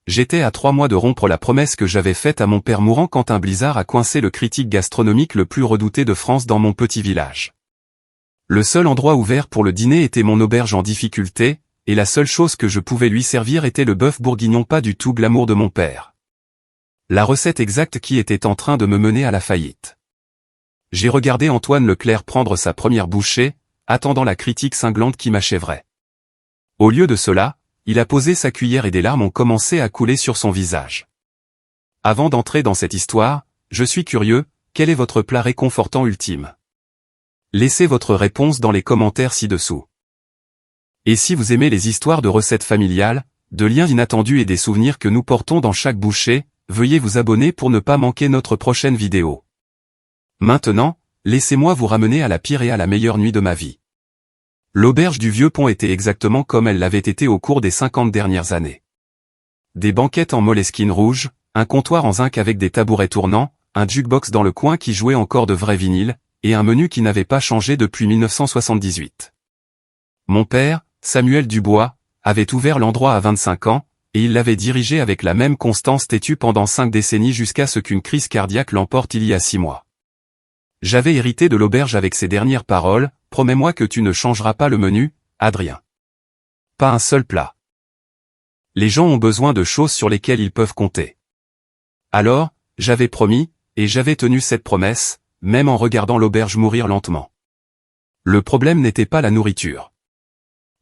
J'étais à 3 mois de rompre la promesse que j'avais faite à mon père mourant quand un blizzard a coincé le critique gastronomique le plus redouté de France dans mon petit village. Le seul endroit ouvert pour le dîner était mon auberge en difficulté, et la seule chose que je pouvais lui servir était le bœuf bourguignon pas du tout glamour de mon père. La recette exacte qui était en train de me mener à la faillite. J'ai regardé Antoine Leclerc prendre sa première bouchée, attendant la critique cinglante qui m'achèverait. Au lieu de cela, il a posé sa cuillère et des larmes ont commencé à couler sur son visage. Avant d'entrer dans cette histoire, je suis curieux, quel est votre plat réconfortant ultime? Laissez votre réponse dans les commentaires ci-dessous. Et si vous aimez les histoires de recettes familiales, de liens inattendus et des souvenirs que nous portons dans chaque bouchée, veuillez vous abonner pour ne pas manquer notre prochaine vidéo. Maintenant, laissez-moi vous ramener à la pire et à la meilleure nuit de ma vie. L'auberge du Vieux Pont était exactement comme elle l'avait été au cours des 50 dernières années. Des banquettes en moleskine rouge, un comptoir en zinc avec des tabourets tournants, un jukebox dans le coin qui jouait encore de vrais vinyles, et un menu qui n'avait pas changé depuis 1978. Mon père, Samuel Dubois, avait ouvert l'endroit à 25 ans, et il l'avait dirigé avec la même constance têtue pendant 5 décennies jusqu'à ce qu'une crise cardiaque l'emporte il y a 6 mois. J'avais hérité de l'auberge avec ces dernières paroles, « Promets-moi que tu ne changeras pas le menu, Adrien. Pas un seul plat. Les gens ont besoin de choses sur lesquelles ils peuvent compter. » Alors, j'avais promis, et j'avais tenu cette promesse, même en regardant l'auberge mourir lentement. Le problème n'était pas la nourriture.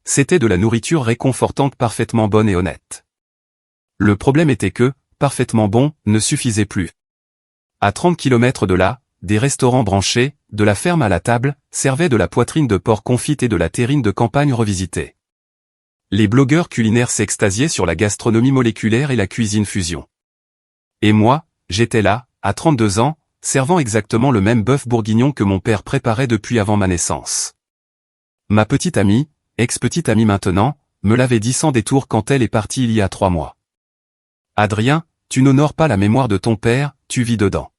C'était de la nourriture réconfortante parfaitement bonne et honnête. Le problème était que, parfaitement bon, ne suffisait plus. À 30 km de là, des restaurants branchés, de la ferme à la table, servaient de la poitrine de porc confite et de la terrine de campagne revisitée. Les blogueurs culinaires s'extasiaient sur la gastronomie moléculaire et la cuisine fusion. Et moi, j'étais là, à 32 ans, servant exactement le même bœuf bourguignon que mon père préparait depuis avant ma naissance. Ma petite amie, ex-petite amie maintenant, me l'avait dit sans détour quand elle est partie il y a 3 mois. Adrien, tu n'honores pas la mémoire de ton père, tu vis dedans.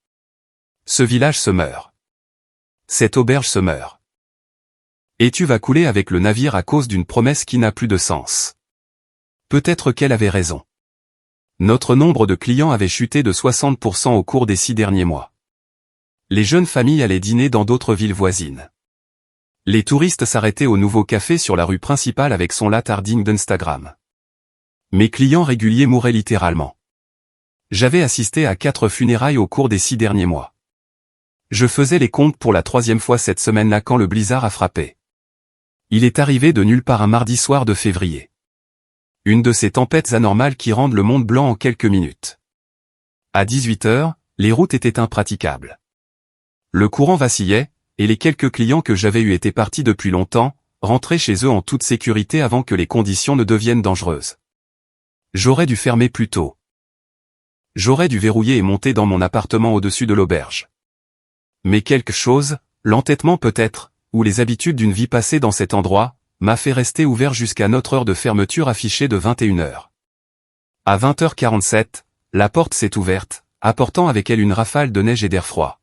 Ce village se meurt. Cette auberge se meurt. Et tu vas couler avec le navire à cause d'une promesse qui n'a plus de sens. Peut-être qu'elle avait raison. Notre nombre de clients avait chuté de 60% au cours des 6 derniers mois. Les jeunes familles allaient dîner dans d'autres villes voisines. Les touristes s'arrêtaient au nouveau café sur la rue principale avec son latarding d'Instagram. Mes clients réguliers mouraient littéralement. J'avais assisté à 4 funérailles au cours des 6 derniers mois. Je faisais les comptes pour la 3e fois cette semaine-là quand le blizzard a frappé. Il est arrivé de nulle part un mardi soir de février. Une de ces tempêtes anormales qui rendent le monde blanc en quelques minutes. À 18 h, les routes étaient impraticables. Le courant vacillait, et les quelques clients que j'avais eus étaient partis depuis longtemps, rentraient chez eux en toute sécurité avant que les conditions ne deviennent dangereuses. J'aurais dû fermer plus tôt. J'aurais dû verrouiller et monter dans mon appartement au-dessus de l'auberge. Mais quelque chose, l'entêtement peut-être, ou les habitudes d'une vie passée dans cet endroit, m'a fait rester ouvert jusqu'à notre heure de fermeture affichée de 21 h. À 20h47, la porte s'est ouverte, apportant avec elle une rafale de neige et d'air froid.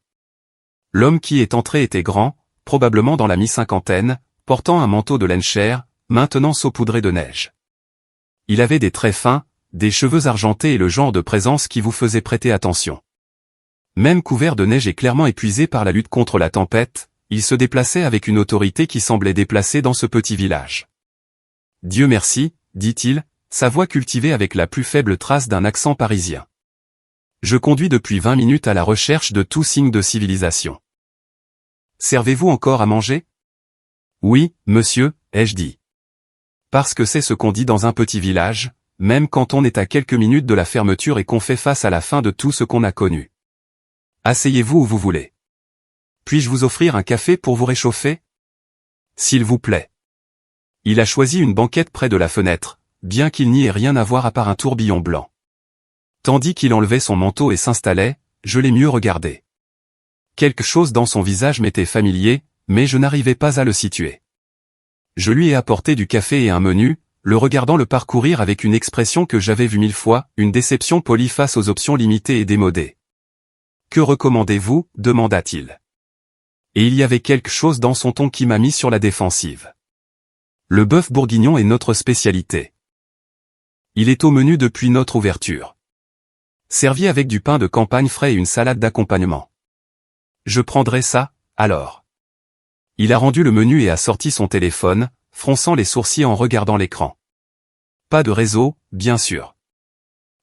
L'homme qui est entré était grand, probablement dans la mi-cinquantaine, portant un manteau de laine chair, maintenant saupoudré de neige. Il avait des traits fins, des cheveux argentés et le genre de présence qui vous faisait prêter attention. Même couvert de neige et clairement épuisé par la lutte contre la tempête, il se déplaçait avec une autorité qui semblait déplacée dans ce petit village. « Dieu merci », dit-il, sa voix cultivée avec la plus faible trace d'un accent parisien. Je conduis depuis 20 minutes à la recherche de tout signe de civilisation. « Servez-vous encore à manger ?»« Oui, monsieur », ai-je dit. Parce que c'est ce qu'on dit dans un petit village, même quand on est à quelques minutes de la fermeture et qu'on fait face à la fin de tout ce qu'on a connu. Asseyez-vous où vous voulez. Puis-je vous offrir un café pour vous réchauffer? S'il vous plaît. Il a choisi une banquette près de la fenêtre, bien qu'il n'y ait rien à voir à part un tourbillon blanc. Tandis qu'il enlevait son manteau et s'installait, je l'ai mieux regardé. Quelque chose dans son visage m'était familier, mais je n'arrivais pas à le situer. Je lui ai apporté du café et un menu, le regardant le parcourir avec une expression que j'avais vue 1000 fois, une déception polie face aux options limitées et démodées. « Que recommandez-vous » demanda-t-il. Et il y avait quelque chose dans son ton qui m'a mis sur la défensive. Le bœuf bourguignon est notre spécialité. Il est au menu depuis notre ouverture. Servi avec du pain de campagne frais et une salade d'accompagnement. Je prendrai ça, alors. Il a rendu le menu et a sorti son téléphone, fronçant les sourcils en regardant l'écran. Pas de réseau, bien sûr.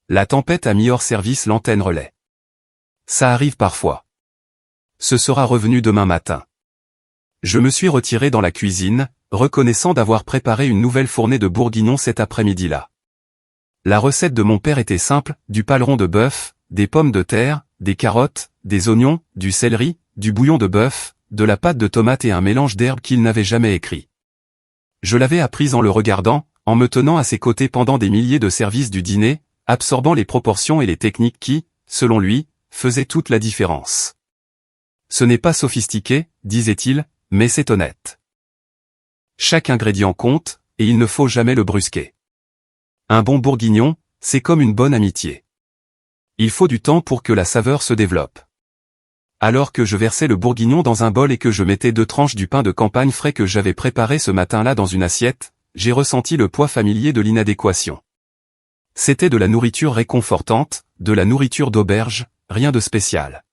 La tempête a mis hors service l'antenne relais. Ça arrive parfois. Ce sera revenu demain matin. Je me suis retiré dans la cuisine, reconnaissant d'avoir préparé une nouvelle fournée de bourguignons cet après-midi-là. La recette de mon père était simple, du paleron de bœuf, des pommes de terre, des carottes, des oignons, du céleri, du bouillon de bœuf, de la pâte de tomate et un mélange d'herbes qu'il n'avait jamais écrit. Je l'avais apprise en le regardant, en me tenant à ses côtés pendant des milliers de services du dîner, absorbant les proportions et les techniques qui, selon lui, faisaient toute la différence. Ce n'est pas sophistiqué, disait-il, mais c'est honnête. Chaque ingrédient compte, et il ne faut jamais le brusquer. Un bon bourguignon, c'est comme une bonne amitié. Il faut du temps pour que la saveur se développe. Alors que je versais le bourguignon dans un bol et que je mettais 2 tranches du pain de campagne frais que j'avais préparé ce matin-là dans une assiette, j'ai ressenti le poids familier de l'inadéquation. C'était de la nourriture réconfortante, de la nourriture d'auberge, rien de spécial.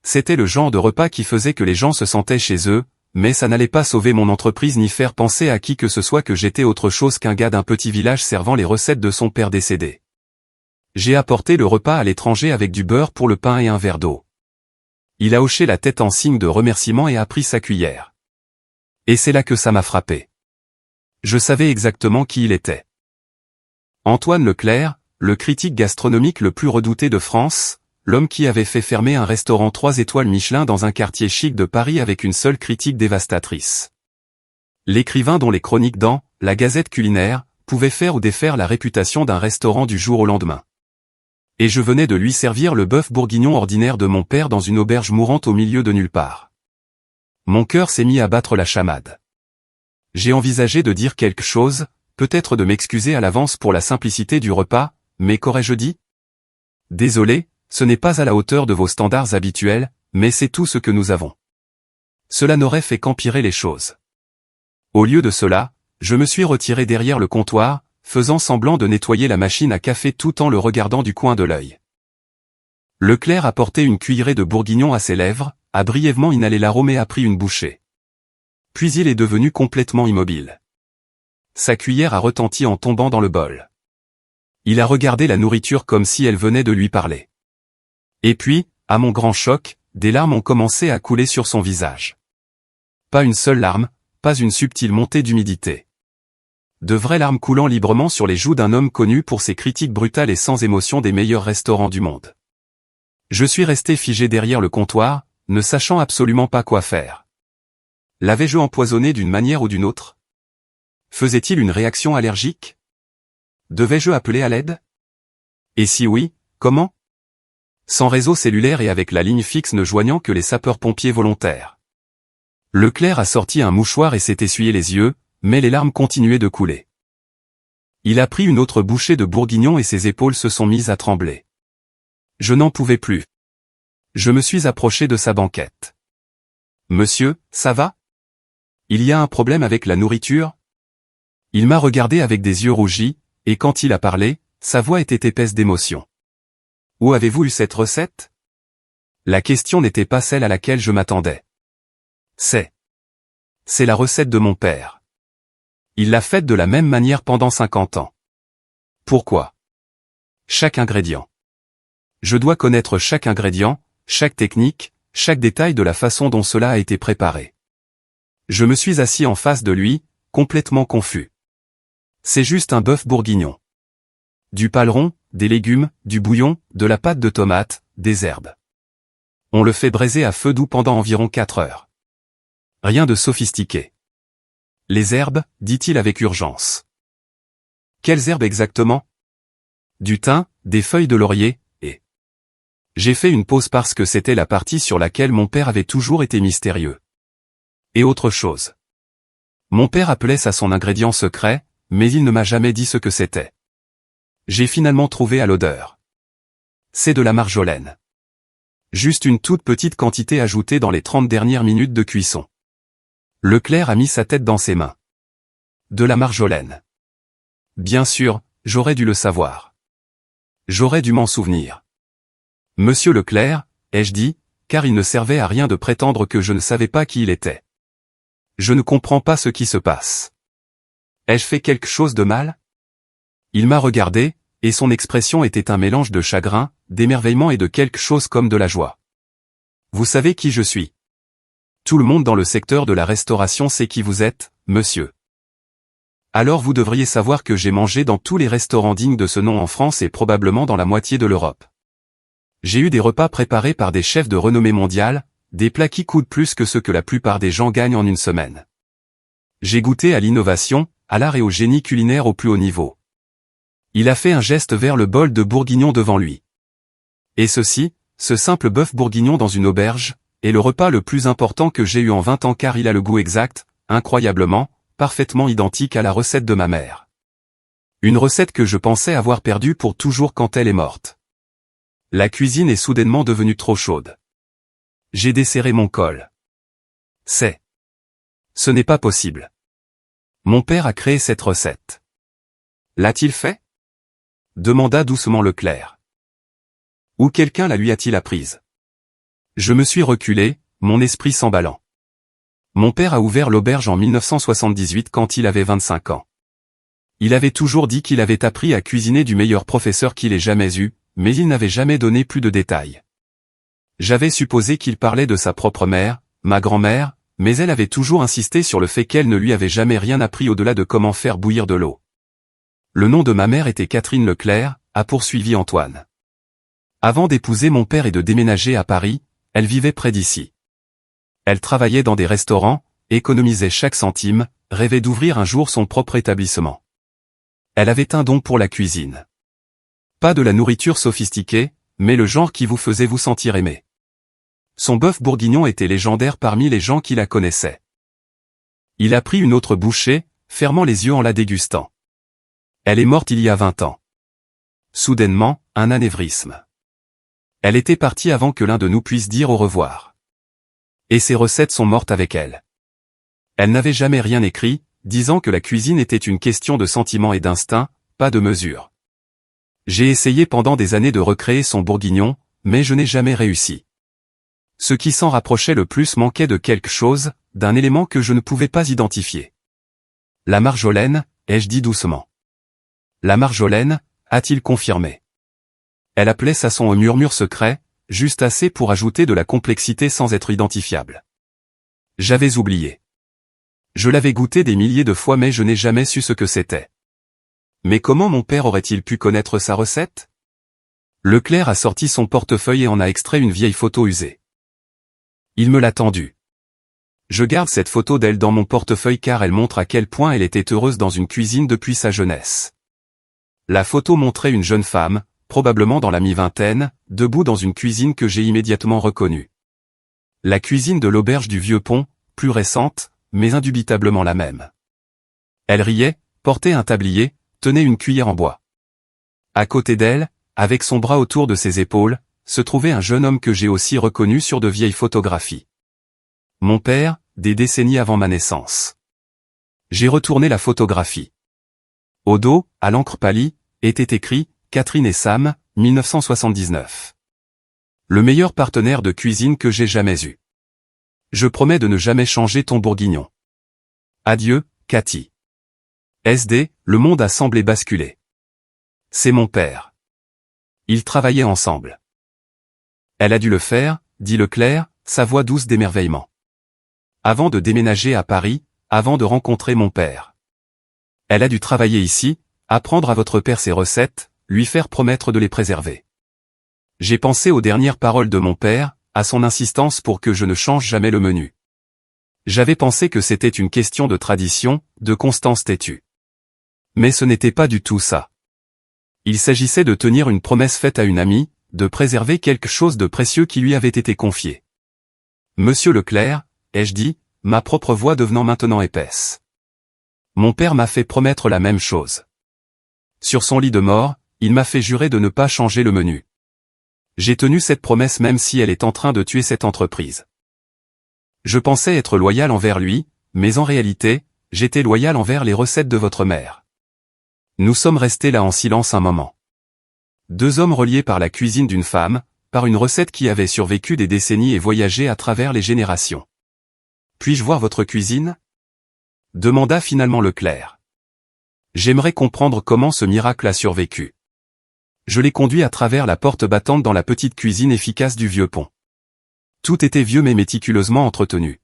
C'était le genre de repas qui faisait que les gens se sentaient chez eux, mais ça n'allait pas sauver mon entreprise ni faire penser à qui que ce soit que j'étais autre chose qu'un gars d'un petit village servant les recettes de son père décédé. J'ai apporté le repas à l'étranger avec du beurre pour le pain et un verre d'eau. Il a hoché la tête en signe de remerciement et a pris sa cuillère. Et c'est là que ça m'a frappé. Je savais exactement qui il était. Antoine Leclerc, le critique gastronomique le plus redouté de France, l'homme qui avait fait fermer un restaurant 3 étoiles Michelin dans un quartier chic de Paris avec une seule critique dévastatrice. L'écrivain dont les chroniques dans la Gazette culinaire pouvaient faire ou défaire la réputation d'un restaurant du jour au lendemain. Et je venais de lui servir le bœuf bourguignon ordinaire de mon père dans une auberge mourante au milieu de nulle part. Mon cœur s'est mis à battre la chamade. J'ai envisagé de dire quelque chose, peut-être de m'excuser à l'avance pour la simplicité du repas, mais qu'aurais-je dit? Désolé, ce n'est pas à la hauteur de vos standards habituels, mais c'est tout ce que nous avons. Cela n'aurait fait qu'empirer les choses. Au lieu de cela, je me suis retiré derrière le comptoir, faisant semblant de nettoyer la machine à café tout en le regardant du coin de l'œil. Leclerc a porté une cuillerée de bourguignon à ses lèvres, a brièvement inhalé l'arôme et a pris une bouchée. Puis il est devenu complètement immobile. Sa cuillère a retenti en tombant dans le bol. Il a regardé la nourriture comme si elle venait de lui parler. Et puis, à mon grand choc, des larmes ont commencé à couler sur son visage. Pas une seule larme, pas une subtile montée d'humidité. De vraies larmes coulant librement sur les joues d'un homme connu pour ses critiques brutales et sans émotion des meilleurs restaurants du monde. Je suis resté figé derrière le comptoir, ne sachant absolument pas quoi faire. L'avais-je empoisonné d'une manière ou d'une autre? Faisait-il une réaction allergique? Devais-je appeler à l'aide? Et si oui, comment? Sans réseau cellulaire et avec la ligne fixe ne joignant que les sapeurs-pompiers volontaires. Leclerc a sorti un mouchoir et s'est essuyé les yeux, mais les larmes continuaient de couler. Il a pris une autre bouchée de bourguignon et ses épaules se sont mises à trembler. Je n'en pouvais plus. Je me suis approché de sa banquette. Monsieur, ça va? Il y a un problème avec la nourriture? Il m'a regardé avec des yeux rougis, et quand il a parlé, sa voix était épaisse d'émotion. Où avez-vous eu cette recette? La question n'était pas celle à laquelle je m'attendais. C'est la recette de mon père. Il l'a faite de la même manière pendant 50 ans. Pourquoi? Chaque ingrédient. Je dois connaître chaque ingrédient, chaque technique, chaque détail de la façon dont cela a été préparé. Je me suis assis en face de lui, complètement confus. C'est juste un bœuf bourguignon. Du paleron, des légumes, du bouillon, de la pâte de tomate, des herbes. On le fait braiser à feu doux pendant environ 4 heures. Rien de sophistiqué. Les herbes, dit-il avec urgence. Quelles herbes exactement? Du thym, des feuilles de laurier, et... J'ai fait une pause parce que c'était la partie sur laquelle mon père avait toujours été mystérieux. Et autre chose. Mon père appelait ça son ingrédient secret, mais il ne m'a jamais dit ce que c'était. J'ai finalement trouvé à l'odeur. C'est de la marjolaine. Juste une toute petite quantité ajoutée dans les 30 dernières minutes de cuisson. Leclerc a mis sa tête dans ses mains. De la marjolaine. Bien sûr, j'aurais dû le savoir. J'aurais dû m'en souvenir. Monsieur Leclerc, ai-je dit, car il ne servait à rien de prétendre que je ne savais pas qui il était. Je ne comprends pas ce qui se passe. Ai-je fait quelque chose de mal? Il m'a regardé, et son expression était un mélange de chagrin, d'émerveillement et de quelque chose comme de la joie. Vous savez qui je suis. Tout le monde dans le secteur de la restauration sait qui vous êtes, monsieur. Alors vous devriez savoir que j'ai mangé dans tous les restaurants dignes de ce nom en France et probablement dans la moitié de l'Europe. J'ai eu des repas préparés par des chefs de renommée mondiale, des plats qui coûtent plus que ce que la plupart des gens gagnent en une semaine. J'ai goûté à l'innovation, à l'art et au génie culinaire au plus haut niveau. Il a fait un geste vers le bol de bourguignon devant lui. Et ceci, ce simple bœuf bourguignon dans une auberge, est le repas le plus important que j'ai eu en 20 ans car il a le goût exact, incroyablement, parfaitement identique à la recette de ma mère. Une recette que je pensais avoir perdue pour toujours quand elle est morte. La cuisine est soudainement devenue trop chaude. J'ai desserré mon col. Ce n'est pas possible. Mon père a créé cette recette. L'a-t-il fait? Demanda doucement Leclerc. Ou quelqu'un la lui a-t-il apprise? Je me suis reculé, mon esprit s'emballant. Mon père a ouvert l'auberge en 1978 quand il avait 25 ans. Il avait toujours dit qu'il avait appris à cuisiner du meilleur professeur qu'il ait jamais eu, mais il n'avait jamais donné plus de détails. J'avais supposé qu'il parlait de sa propre mère, ma grand-mère, mais elle avait toujours insisté sur le fait qu'elle ne lui avait jamais rien appris au-delà de comment faire bouillir de l'eau. Le nom de ma mère était Catherine Leclerc, a poursuivi Antoine. Avant d'épouser mon père et de déménager à Paris, elle vivait près d'ici. Elle travaillait dans des restaurants, économisait chaque centime, rêvait d'ouvrir un jour son propre établissement. Elle avait un don pour la cuisine. Pas de la nourriture sophistiquée, mais le genre qui vous faisait vous sentir aimé. Son bœuf bourguignon était légendaire parmi les gens qui la connaissaient. Il a pris une autre bouchée, fermant les yeux en la dégustant. Elle est morte il y a 20 ans. Soudainement, un anévrisme. Elle était partie avant que l'un de nous puisse dire au revoir. Et ses recettes sont mortes avec elle. Elle n'avait jamais rien écrit, disant que la cuisine était une question de sentiment et d'instinct, pas de mesure. J'ai essayé pendant des années de recréer son bourguignon, mais je n'ai jamais réussi. Ce qui s'en rapprochait le plus manquait de quelque chose, d'un élément que je ne pouvais pas identifier. La marjolaine, ai-je dit doucement. La marjolaine, a-t-il confirmé. Elle appelait ça son murmure secret, juste assez pour ajouter de la complexité sans être identifiable. J'avais oublié. Je l'avais goûté des milliers de fois mais je n'ai jamais su ce que c'était. Mais comment mon père aurait-il pu connaître sa recette? Leclerc a sorti son portefeuille et en a extrait une vieille photo usée. Il me l'a tendue. Je garde cette photo d'elle dans mon portefeuille car elle montre à quel point elle était heureuse dans une cuisine depuis sa jeunesse. La photo montrait une jeune femme, probablement dans la mi-vingtaine, debout dans une cuisine que j'ai immédiatement reconnue. La cuisine de l'auberge du Vieux Pont, plus récente, mais indubitablement la même. Elle riait, portait un tablier, tenait une cuillère en bois. À côté d'elle, avec son bras autour de ses épaules, se trouvait un jeune homme que j'ai aussi reconnu sur de vieilles photographies. Mon père, des décennies avant ma naissance. J'ai retourné la photographie. Au dos, à l'encre pâlie, était écrit « Catherine et Sam, 1979 ». Le meilleur partenaire de cuisine que j'ai jamais eu. Je promets de ne jamais changer ton bourguignon. Adieu, Cathy. SD, le monde a semblé basculer. C'est mon père. Ils travaillaient ensemble. Elle a dû le faire, dit Leclerc, sa voix douce d'émerveillement. Avant de déménager à Paris, avant de rencontrer mon père. Elle a dû travailler ici, apprendre à votre père ses recettes, lui faire promettre de les préserver. J'ai pensé aux dernières paroles de mon père, à son insistance pour que je ne change jamais le menu. J'avais pensé que c'était une question de tradition, de constance têtue. Mais ce n'était pas du tout ça. Il s'agissait de tenir une promesse faite à une amie, de préserver quelque chose de précieux qui lui avait été confié. Monsieur Leclerc, ai-je dit, ma propre voix devenant maintenant épaisse. Mon père m'a fait promettre la même chose. Sur son lit de mort, il m'a fait jurer de ne pas changer le menu. J'ai tenu cette promesse même si elle est en train de tuer cette entreprise. Je pensais être loyal envers lui, mais en réalité, j'étais loyal envers les recettes de votre mère. Nous sommes restés là en silence un moment. Deux hommes reliés par la cuisine d'une femme, par une recette qui avait survécu des décennies et voyagé à travers les générations. Puis-je voir votre cuisine? Demanda finalement Leclerc. J'aimerais comprendre comment ce miracle a survécu. Je l'ai conduit à travers la porte battante dans la petite cuisine efficace du vieux pont. Tout était vieux mais méticuleusement entretenu.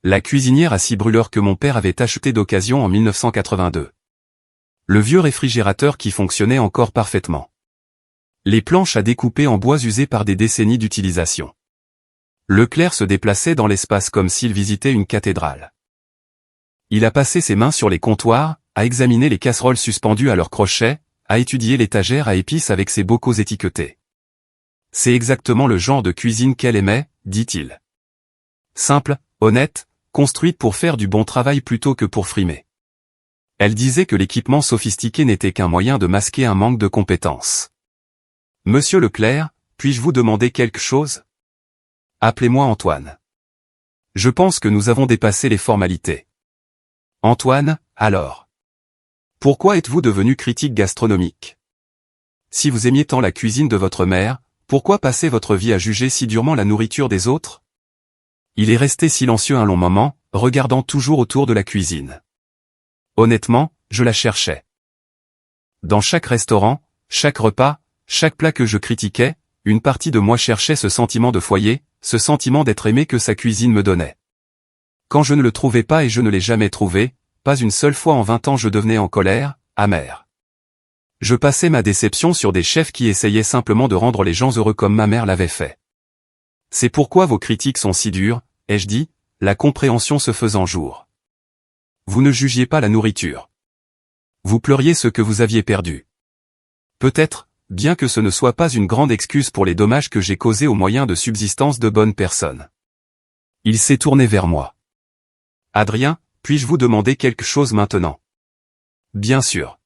La cuisinière à 6 brûleurs que mon père avait acheté d'occasion en 1982. Le vieux réfrigérateur qui fonctionnait encore parfaitement. Les planches à découper en bois usées par des décennies d'utilisation. Leclerc se déplaçait dans l'espace comme s'il visitait une cathédrale. Il a passé ses mains sur les comptoirs, a examiné les casseroles suspendues à leurs crochets, a étudié l'étagère à épices avec ses bocaux étiquetés. C'est exactement le genre de cuisine qu'elle aimait, dit-il. Simple, honnête, construite pour faire du bon travail plutôt que pour frimer. Elle disait que l'équipement sophistiqué n'était qu'un moyen de masquer un manque de compétences. Monsieur Leclerc, puis-je vous demander quelque chose? Appelez-moi Antoine. Je pense que nous avons dépassé les formalités. Antoine, alors. Pourquoi êtes-vous devenu critique gastronomique? Si vous aimiez tant la cuisine de votre mère, pourquoi passer votre vie à juger si durement la nourriture des autres? Il est resté silencieux un long moment, regardant toujours autour de la cuisine. Honnêtement, je la cherchais. Dans chaque restaurant, chaque repas, chaque plat que je critiquais, une partie de moi cherchait ce sentiment de foyer, ce sentiment d'être aimé que sa cuisine me donnait. Quand je ne le trouvais pas et je ne l'ai jamais trouvé, pas une seule fois en 20 ans je devenais en colère, amer. Je passais ma déception sur des chefs qui essayaient simplement de rendre les gens heureux comme ma mère l'avait fait. C'est pourquoi vos critiques sont si dures, ai-je dit, la compréhension se faisant jour. Vous ne jugiez pas la nourriture. Vous pleuriez ce que vous aviez perdu. Peut-être, bien que ce ne soit pas une grande excuse pour les dommages que j'ai causés aux moyens de subsistance de bonnes personnes. Il s'est tourné vers moi. Adrien, puis-je vous demander quelque chose maintenant? Bien sûr.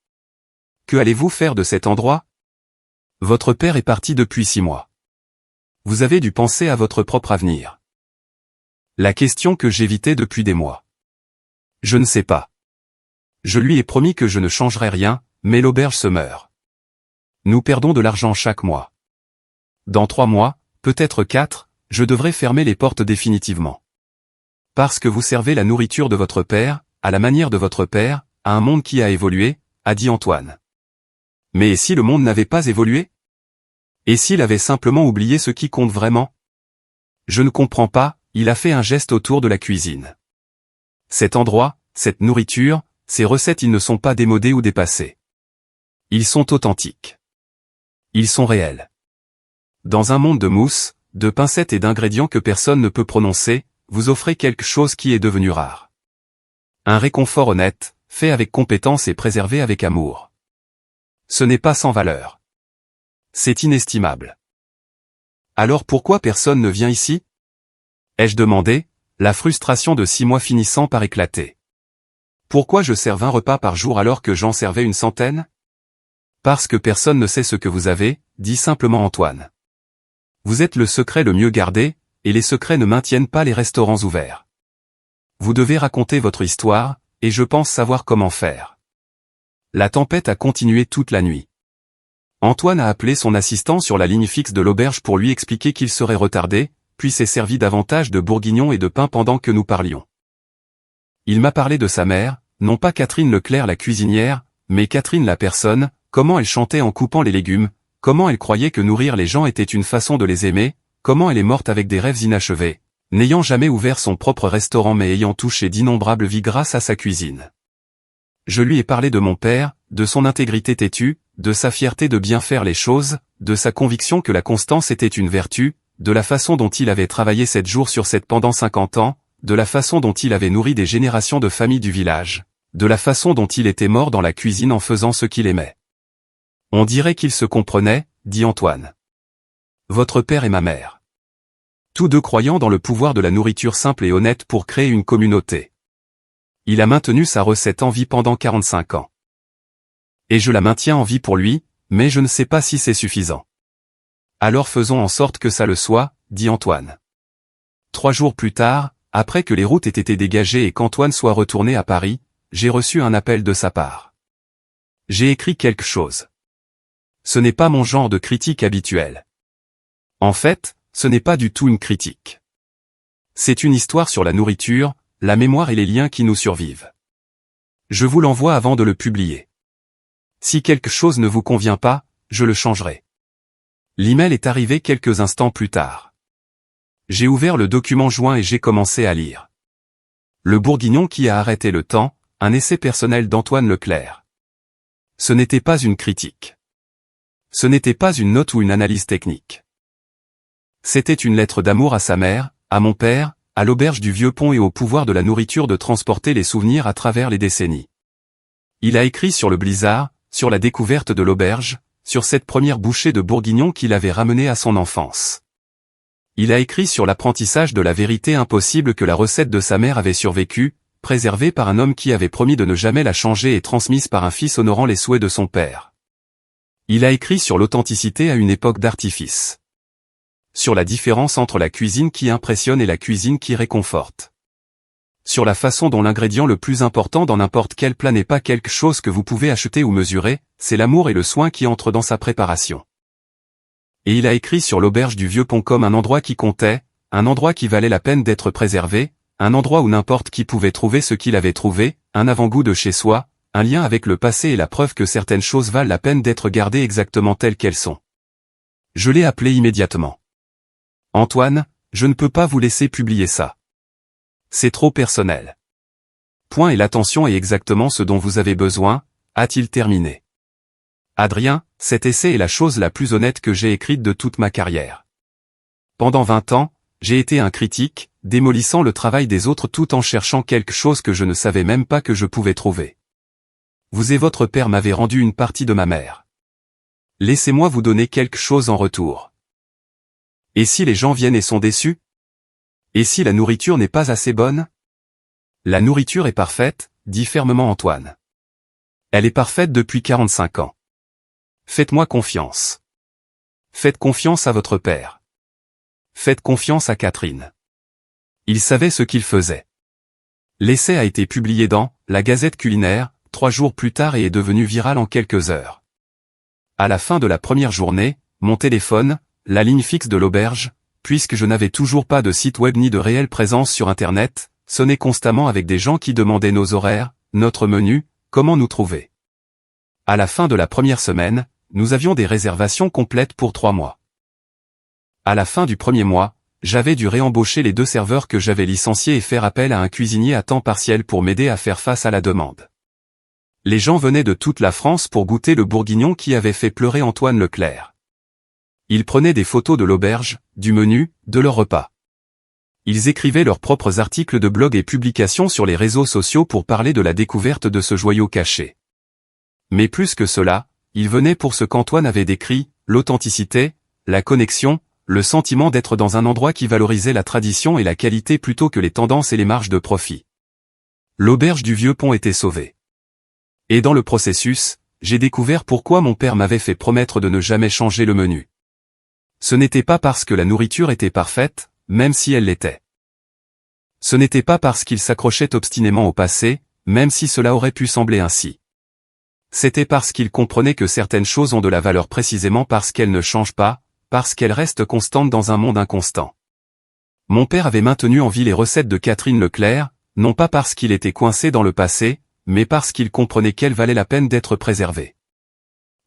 Que allez-vous faire de cet endroit? Votre père est parti depuis 6 mois. Vous avez dû penser à votre propre avenir. La question que j'évitais depuis des mois. Je ne sais pas. Je lui ai promis que je ne changerais rien, mais l'auberge se meurt. Nous perdons de l'argent chaque mois. Dans 3 mois, peut-être 4, je devrais fermer les portes définitivement. Parce que vous servez la nourriture de votre père, à la manière de votre père, à un monde qui a évolué, a dit Antoine. Mais et si le monde n'avait pas évolué? Et s'il avait simplement oublié ce qui compte vraiment? Je ne comprends pas, il a fait un geste autour de la cuisine. Cet endroit, cette nourriture, ces recettes ils ne sont pas démodés ou dépassés. Ils sont authentiques. Ils sont réels. Dans un monde de mousse, de pincettes et d'ingrédients que personne ne peut prononcer, vous offrez quelque chose qui est devenu rare. Un réconfort honnête, fait avec compétence et préservé avec amour. Ce n'est pas sans valeur. C'est inestimable. Alors pourquoi personne ne vient ici? Ai-je demandé, la frustration de 6 mois finissant par éclater. Pourquoi je sers 20 repas par jour alors que j'en servais une centaine? Parce que personne ne sait ce que vous avez, dit simplement Antoine. Vous êtes le secret le mieux gardé, et les secrets ne maintiennent pas les restaurants ouverts. Vous devez raconter votre histoire, et je pense savoir comment faire. La tempête a continué toute la nuit. Antoine a appelé son assistant sur la ligne fixe de l'auberge pour lui expliquer qu'il serait retardé, puis s'est servi davantage de bourguignon et de pain pendant que nous parlions. Il m'a parlé de sa mère, non pas Catherine Leclerc la cuisinière, mais Catherine la personne, comment elle chantait en coupant les légumes, comment elle croyait que nourrir les gens était une façon de les aimer, comment elle est morte avec des rêves inachevés, n'ayant jamais ouvert son propre restaurant mais ayant touché d'innombrables vies grâce à sa cuisine. Je lui ai parlé de mon père, de son intégrité têtue, de sa fierté de bien faire les choses, de sa conviction que la constance était une vertu, de la façon dont il avait travaillé 7 jours sur 7 pendant 50 ans, de la façon dont il avait nourri des générations de familles du village, de la façon dont il était mort dans la cuisine en faisant ce qu'il aimait. On dirait qu'ils se comprenaient, dit Antoine. Votre père et ma mère. Tous deux croyant dans le pouvoir de la nourriture simple et honnête pour créer une communauté. Il a maintenu sa recette en vie pendant 45 ans. Et je la maintiens en vie pour lui, mais je ne sais pas si c'est suffisant. Alors faisons en sorte que ça le soit, dit Antoine. 3 jours plus tard, après que les routes aient été dégagées et qu'Antoine soit retourné à Paris, j'ai reçu un appel de sa part. J'ai écrit quelque chose. Ce n'est pas mon genre de critique habituel. En fait, ce n'est pas du tout une critique. C'est une histoire sur la nourriture, la mémoire et les liens qui nous survivent. Je vous l'envoie avant de le publier. Si quelque chose ne vous convient pas, je le changerai. L'email est arrivé quelques instants plus tard. J'ai ouvert le document joint et j'ai commencé à lire. Le Bourguignon qui a arrêté le temps, un essai personnel d'Antoine Leclerc. Ce n'était pas une critique. Ce n'était pas une note ou une analyse technique. C'était une lettre d'amour à sa mère, à mon père, à l'auberge du Vieux-Pont et au pouvoir de la nourriture de transporter les souvenirs à travers les décennies. Il a écrit sur le blizzard, sur la découverte de l'auberge, sur cette première bouchée de bourguignon qu'il avait ramenée à son enfance. Il a écrit sur l'apprentissage de la vérité impossible que la recette de sa mère avait survécu, préservée par un homme qui avait promis de ne jamais la changer et transmise par un fils honorant les souhaits de son père. Il a écrit sur l'authenticité à une époque d'artifice. Sur la différence entre la cuisine qui impressionne et la cuisine qui réconforte. Sur la façon dont l'ingrédient le plus important dans n'importe quel plat n'est pas quelque chose que vous pouvez acheter ou mesurer, c'est l'amour et le soin qui entrent dans sa préparation. Et il a écrit sur l'auberge du Vieux-Pont comme un endroit qui comptait, un endroit qui valait la peine d'être préservé, un endroit où n'importe qui pouvait trouver ce qu'il avait trouvé, un avant-goût de chez soi, un lien avec le passé et la preuve que certaines choses valent la peine d'être gardées exactement telles qu'elles sont. Je l'ai appelé immédiatement. Antoine, je ne peux pas vous laisser publier ça. C'est trop personnel. Point et l'attention est exactement ce dont vous avez besoin, a-t-il terminé. Adrien, cet essai est la chose la plus honnête que j'ai écrite de toute ma carrière. Pendant 20 ans, j'ai été un critique, démolissant le travail des autres tout en cherchant quelque chose que je ne savais même pas que je pouvais trouver. Vous et votre père m'avez rendu une partie de ma mère. Laissez-moi vous donner quelque chose en retour. Et si les gens viennent et sont déçus? Et si la nourriture n'est pas assez bonne? La nourriture est parfaite, dit fermement Antoine. Elle est parfaite depuis 45 ans. Faites-moi confiance. Faites confiance à votre père. Faites confiance à Catherine. Il savait ce qu'il faisait. L'essai a été publié dans La Gazette culinaire, 3 jours plus tard et est devenu viral en quelques heures. À la fin de la première journée, mon téléphone, la ligne fixe de l'auberge, puisque je n'avais toujours pas de site web ni de réelle présence sur Internet, sonnait constamment avec des gens qui demandaient nos horaires, notre menu, comment nous trouver. À la fin de la première semaine, nous avions des réservations complètes pour 3 mois. À la fin du premier mois, j'avais dû réembaucher les 2 serveurs que j'avais licenciés et faire appel à un cuisinier à temps partiel pour m'aider à faire face à la demande. Les gens venaient de toute la France pour goûter le bourguignon qui avait fait pleurer Antoine Leclerc. Ils prenaient des photos de l'auberge, du menu, de leur repas. Ils écrivaient leurs propres articles de blog et publications sur les réseaux sociaux pour parler de la découverte de ce joyau caché. Mais plus que cela, ils venaient pour ce qu'Antoine avait décrit, l'authenticité, la connexion, le sentiment d'être dans un endroit qui valorisait la tradition et la qualité plutôt que les tendances et les marges de profit. L'auberge du Vieux-Pont était sauvée. Et dans le processus, j'ai découvert pourquoi mon père m'avait fait promettre de ne jamais changer le menu. Ce n'était pas parce que la nourriture était parfaite, même si elle l'était. Ce n'était pas parce qu'il s'accrochait obstinément au passé, même si cela aurait pu sembler ainsi. C'était parce qu'il comprenait que certaines choses ont de la valeur précisément parce qu'elles ne changent pas, parce qu'elles restent constantes dans un monde inconstant. Mon père avait maintenu en vie les recettes de Catherine Leclerc, non pas parce qu'il était coincé dans le passé, mais parce qu'il comprenait qu'elles valaient la peine d'être préservées.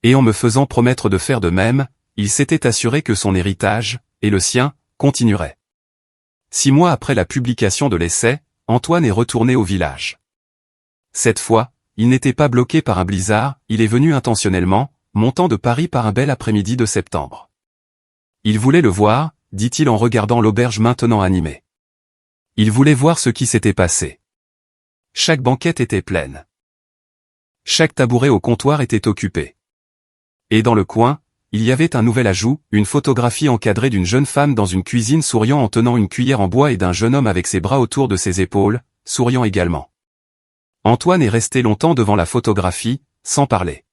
Et en me faisant promettre de faire de même, il s'était assuré que son héritage, et le sien, continuerait. 6 mois après la publication de l'essai, Antoine est retourné au village. Cette fois, il n'était pas bloqué par un blizzard, il est venu intentionnellement, montant de Paris par un bel après-midi de septembre. Il voulait le voir, dit-il en regardant l'auberge maintenant animée. Il voulait voir ce qui s'était passé. Chaque banquette était pleine. Chaque tabouret au comptoir était occupé. Et dans le coin, il y avait un nouvel ajout, une photographie encadrée d'une jeune femme dans une cuisine souriant en tenant une cuillère en bois et d'un jeune homme avec ses bras autour de ses épaules, souriant également. Antoine est resté longtemps devant la photographie, sans parler.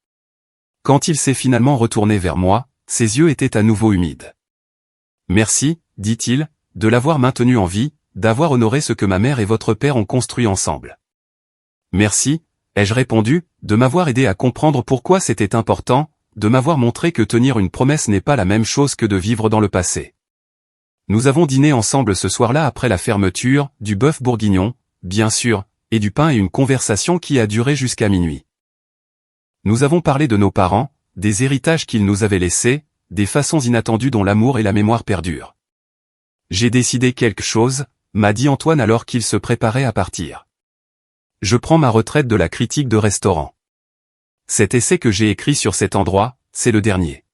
Quand il s'est finalement retourné vers moi, ses yeux étaient à nouveau humides. Merci, dit-il, de l'avoir maintenu en vie, d'avoir honoré ce que ma mère et votre père ont construit ensemble. Merci, Ai-je répondu, de m'avoir aidé à comprendre pourquoi c'était important, de m'avoir montré que tenir une promesse n'est pas la même chose que de vivre dans le passé. Nous avons dîné ensemble ce soir-là après la fermeture, du bœuf bourguignon, bien sûr, et du pain et une conversation qui a duré jusqu'à minuit. Nous avons parlé de nos parents, des héritages qu'ils nous avaient laissés, des façons inattendues dont l'amour et la mémoire perdurent. J'ai décidé quelque chose, m'a dit Antoine alors qu'il se préparait à partir. Je prends ma retraite de la critique de restaurant. Cet essai que j'ai écrit sur cet endroit, c'est le dernier.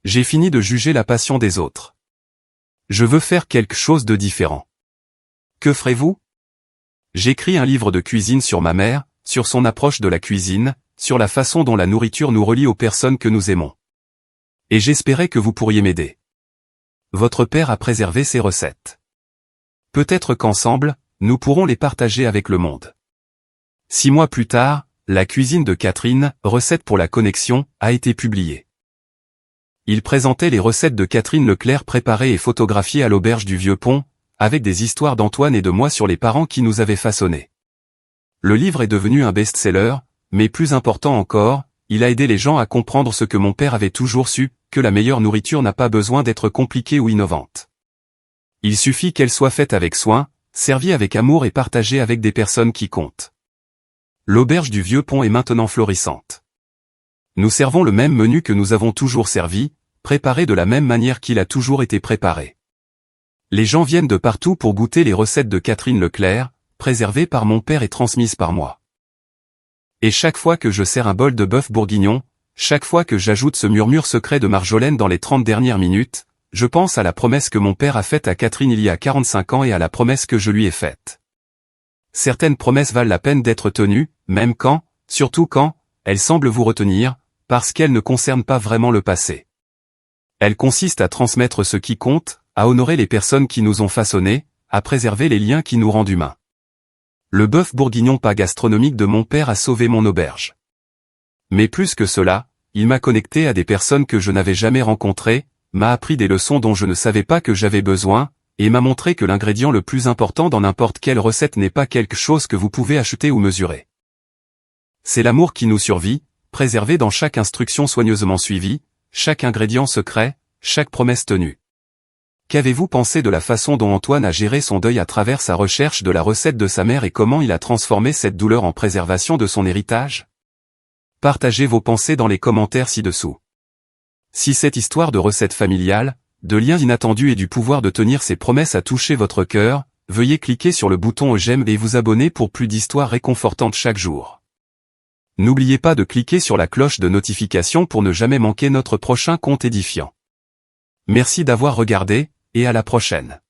J'ai fini de juger la passion des autres. Je veux faire quelque chose de différent. Que ferez-vous? J'écris un livre de cuisine sur ma mère, sur son approche de la cuisine, sur la façon dont la nourriture nous relie aux personnes que nous aimons. Et j'espérais que vous pourriez m'aider. Votre père a préservé ses recettes. Peut-être qu'ensemble, nous pourrons les partager avec le monde. 6 mois plus tard, la cuisine de Catherine, recette pour la connexion, a été publiée. Il présentait les recettes de Catherine Leclerc préparées et photographiées à l'auberge du Vieux-Pont, avec des histoires d'Antoine et de moi sur les parents qui nous avaient façonnés. Le livre est devenu un best-seller, mais plus important encore, il a aidé les gens à comprendre ce que mon père avait toujours su, que la meilleure nourriture n'a pas besoin d'être compliquée ou innovante. Il suffit qu'elle soit faite avec soin, servie avec amour et partagée avec des personnes qui comptent. L'auberge du Vieux-Pont est maintenant florissante. Nous servons le même menu que nous avons toujours servi, préparé de la même manière qu'il a toujours été préparé. Les gens viennent de partout pour goûter les recettes de Catherine Leclerc, préservées par mon père et transmises par moi. Et chaque fois que je sers un bol de bœuf bourguignon, chaque fois que j'ajoute ce murmure secret de Marjolaine dans les 30 dernières minutes, je pense à la promesse que mon père a faite à Catherine il y a 45 ans et à la promesse que je lui ai faite. Certaines promesses valent la peine d'être tenues, même quand, surtout quand, elles semblent vous retenir, parce qu'elles ne concernent pas vraiment le passé. Elles consistent à transmettre ce qui compte, à honorer les personnes qui nous ont façonnés, à préserver les liens qui nous rendent humains. Le bœuf bourguignon pas gastronomique de mon père a sauvé mon auberge. Mais plus que cela, il m'a connecté à des personnes que je n'avais jamais rencontrées, m'a appris des leçons dont je ne savais pas que j'avais besoin, et m'a montré que l'ingrédient le plus important dans n'importe quelle recette n'est pas quelque chose que vous pouvez acheter ou mesurer. C'est l'amour qui nous survit, préservé dans chaque instruction soigneusement suivie, chaque ingrédient secret, chaque promesse tenue. Qu'avez-vous pensé de la façon dont Antoine a géré son deuil à travers sa recherche de la recette de sa mère et comment il a transformé cette douleur en préservation de son héritage? Partagez vos pensées dans les commentaires ci-dessous. Si cette histoire de recette familiale, de liens inattendus et du pouvoir de tenir ses promesses a touché votre cœur, veuillez cliquer sur le bouton j'aime et vous abonner pour plus d'histoires réconfortantes chaque jour. N'oubliez pas de cliquer sur la cloche de notification pour ne jamais manquer notre prochain conte édifiant. Merci d'avoir regardé, et à la prochaine.